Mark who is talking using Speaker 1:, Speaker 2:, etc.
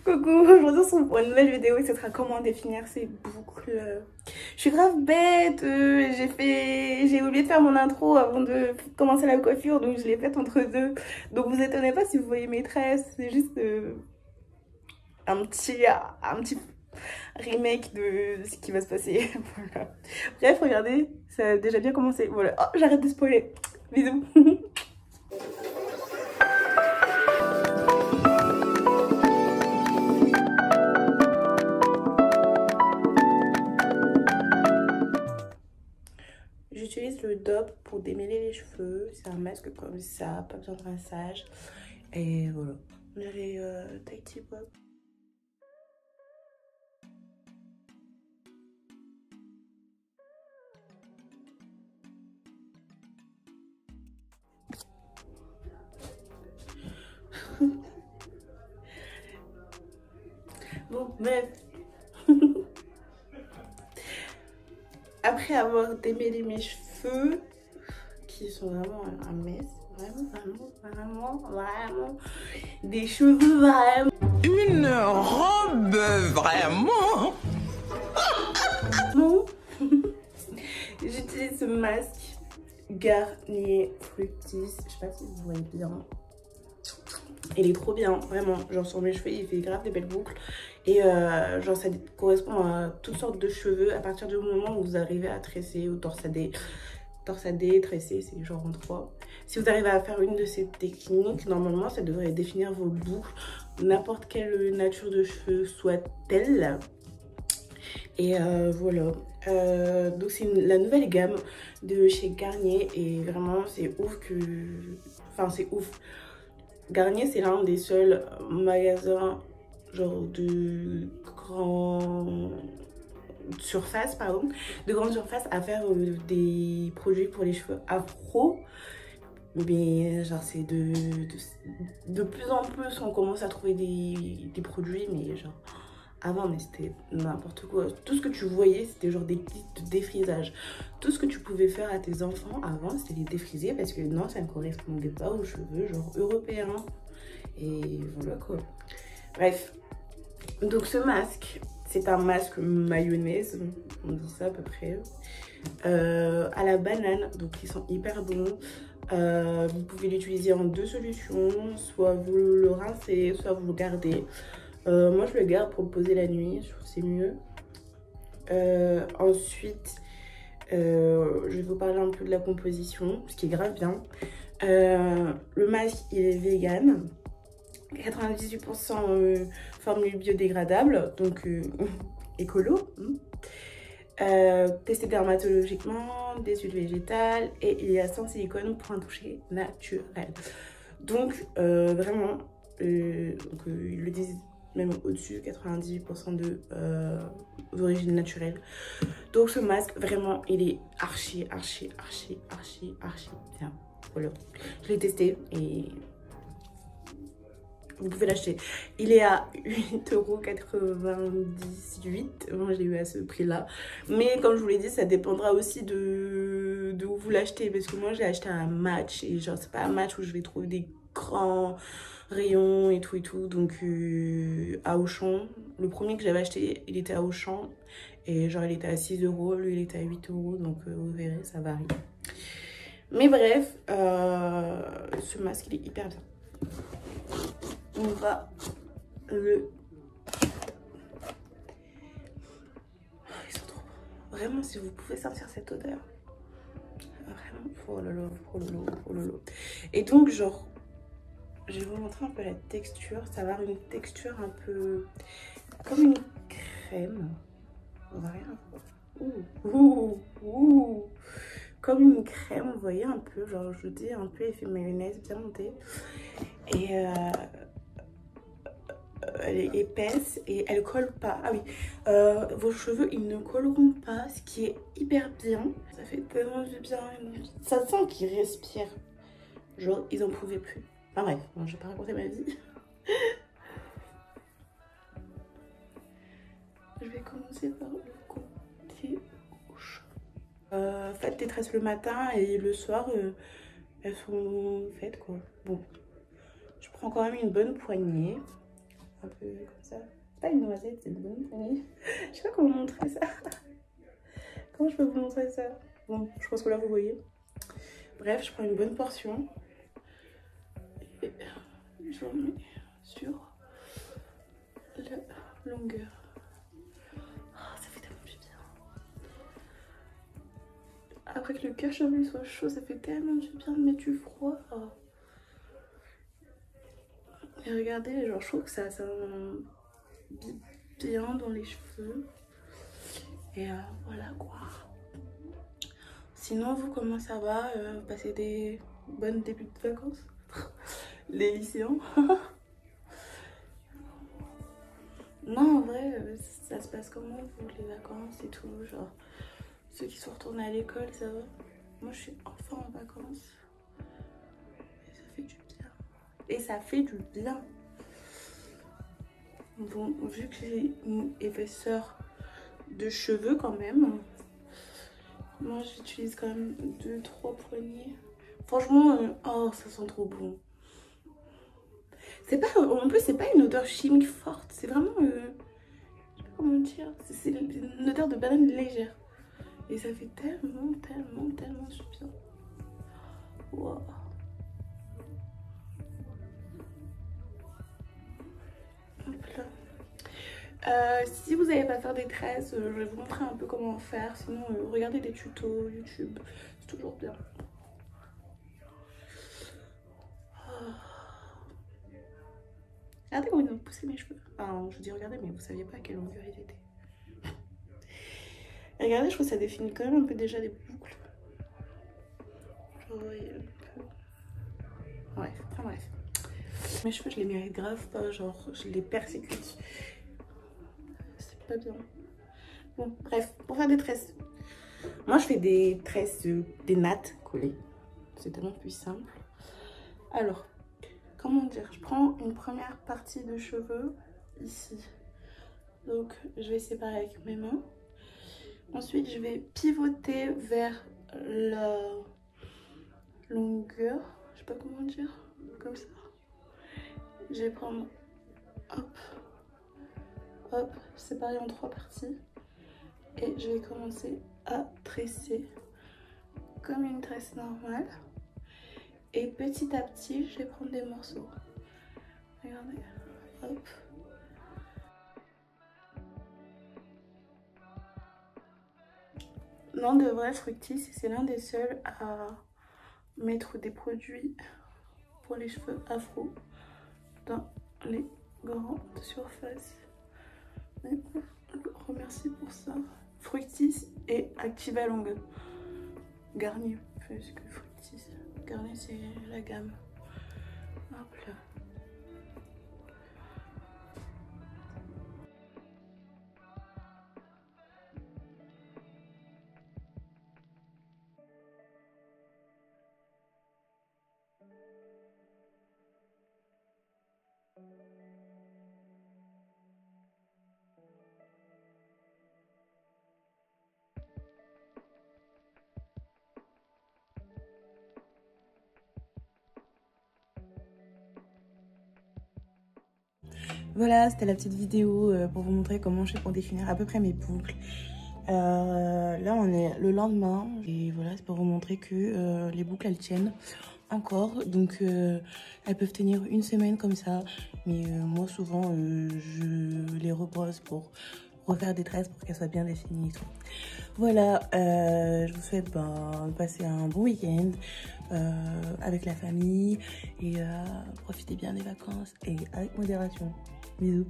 Speaker 1: Coucou, aujourd'hui on se retrouve pour une nouvelle vidéo et ce sera comment définir ses boucles. Je suis grave bête, j'ai oublié de faire mon intro avant de commencer la coiffure, donc je l'ai faite entre deux. Donc vous étonnez pas si vous voyez mes tresses, c'est juste un petit remake de ce qui va se passer. Voilà. Bref, regardez, ça a déjà bien commencé. Voilà, oh, j'arrête de spoiler. Bisous. J'utilise le DOP pour démêler les cheveux. C'est un masque comme ça, pas besoin de rinçage. Et voilà. On dirait Tighty Bob. Bon, bref. Après avoir démêlé mes cheveux, qui sont vraiment un mess, vraiment, des cheveux vraiment.
Speaker 2: Une robe vraiment.
Speaker 1: Bon, j'utilise ce masque Garnier Fructis. Je sais pas si vous voyez bien. Il est trop bien, vraiment. Genre sur mes cheveux, il fait grave des belles boucles. Et genre ça correspond à toutes sortes de cheveux à partir du moment où vous arrivez à tresser ou torsader. Torsader, tresser, c'est genre en trois. Si vous arrivez à faire une de ces techniques, normalement ça devrait définir vos boucles, n'importe quelle nature de cheveux soit-elle. Et voilà. Donc c'est la nouvelle gamme de chez Garnier et vraiment c'est ouf que... Enfin c'est ouf. Garnier c'est l'un des seuls magasins genre de grande surface à faire des produits pour les cheveux afro. Mais genre c'est de plus en plus on commence à trouver des produits, mais genre avant mais c'était n'importe quoi. Tout ce que tu voyais c'était genre des kits de défrisage. Tout ce que tu pouvais faire à tes enfants avant c'était les défriser parce que non ça ne correspondait pas aux cheveux genre européens. Et voilà quoi. Bref, donc ce masque c'est un masque mayonnaise, on dit ça à peu près, à la banane, donc ils sont hyper bons. Vous pouvez l'utiliser en deux solutions, soit vous le rincez, soit vous le gardez. Moi je le garde pour le poser la nuit, je trouve que c'est mieux. Ensuite, je vais vous parler un peu de la composition, ce qui est grave bien. Le masque il est vegan, 98% formule biodégradable, donc écolo. Testé dermatologiquement, des huiles végétales et il y a sans silicone pour un toucher naturel. Donc vraiment, donc, ils le disent même au-dessus, 98% d'origine naturelle. Donc ce masque, vraiment, il est archi bien. Voilà. Je l'ai testé et vous pouvez l'acheter. Il est à 8,98 €. Moi, je l'ai eu à ce prix-là. Mais comme je vous l'ai dit, ça dépendra aussi de où vous l'achetez. Parce que moi, je l'ai acheté à un Match. Et genre, c'est pas un Match où je vais trouver des grands rayons et tout. Donc, à Auchan. Le premier que j'avais acheté, il était à Auchan. Et genre, il était à 6 €. Lui, il était à 8 €. Donc, vous verrez, ça varie. Mais bref, ce masque, il est hyper bien. On va le... Ils sont trop bons. Vraiment, si vous pouvez sentir cette odeur. Vraiment, oh là là, oh là là, oh là là. Et donc, genre, je vais vous montrer un peu la texture. Ça va avoir une texture un peu comme une crème. On va rien voir. Comme une crème, vous voyez un peu, genre je dis un peu effet mayonnaise bien monté. Et elle est épaisse et elle colle pas. Ah oui, vos cheveux ils ne colleront pas, ce qui est hyper bien. Ça fait tellement du bien. Ça sent qu'ils respirent. Genre ils en pouvaient plus. Enfin bref, bon, je vais pas raconter ma vie. Je vais commencer par le côté gauche. Faites tes tresses le matin et le soir elles sont faites quoi. Bon, je prends quand même une bonne poignée. un peu comme ça. C'est pas une noisette, c'est une bonne famille. Je sais pas comment montrer ça. Comment je peux vous montrer ça? Bon, je pense que là vous voyez. Bref, je prends une bonne portion. Et je remets sur la longueur. Oh, ça fait tellement du bien. Après que le cache-œil soit chaud, ça fait tellement du bien de mettre du froid. Oh. Et regardez, genre, je trouve que ça bien dans les cheveux. Et voilà quoi. Sinon, vous, comment ça va? Vous passez des bonnes débuts de vacances? Les lycéens? Non, en vrai, ça se passe comment pour les vacances et tout? Genre, ceux qui sont retournés à l'école, ça va? Moi, je suis enfin en vacances. Et ça fait du bien. Et ça fait du bien. Bon, vu que j'ai une épaisseur de cheveux quand même, moi j'utilise quand même 2-3 poignées. Franchement, oh, ça sent trop bon. C'est pas, en plus, c'est pas une odeur chimique forte, c'est vraiment, je sais pas comment dire, c'est une odeur de banane légère. Et ça fait tellement du bien. Wow. Hop là. Si vous n'avez pas faire des tresses, je vais vous montrer un peu comment faire. Sinon, regardez des tutos YouTube, c'est toujours bien. Regardez comment ils ont poussé mes cheveux. Enfin, je dis regardez, mais vous saviez pas à quelle longueur ils étaient. Et regardez, je trouve que ça définit quand même un peu déjà des boucles. Genre, il y a un peu... Ouais, enfin bref. Mes cheveux, je les mérite grave pas, genre, je les persécute. C'est pas bien. Bon, bref, pour faire des tresses. Moi, je fais des tresses, des nattes collées. C'est tellement plus simple. Alors, comment dire, je prends une première partie de cheveux ici. Donc, je vais séparer avec mes mains. Ensuite, je vais pivoter vers la longueur. Je sais pas comment dire, comme ça. Je vais prendre, hop, hop, séparer en 3 parties. Et je vais commencer à tresser comme une tresse normale. Et petit à petit, je vais prendre des morceaux. Regardez, hop. Non, de vrai, Fructis, c'est l'un des seuls à mettre des produits pour les cheveux afro dans les grandes surfaces. Et on le remercie pour ça. Fructis et Activa Longue. Garnier, plus que Fructis. Garnier, c'est la gamme. Hop là. Voilà, c'était la petite vidéo pour vous montrer comment je fais pour définir à peu près mes boucles. Là, on est le lendemain et voilà, c'est pour vous montrer que les boucles, elles tiennent encore. Donc, elles peuvent tenir une semaine comme ça. Mais moi, souvent, je les rebrosse pour refaire des tresses pour qu'elles soient bien définies et tout. Voilà, je vous souhaite de passer un bon week-end avec la famille et profitez bien des vacances et avec modération. Bisous.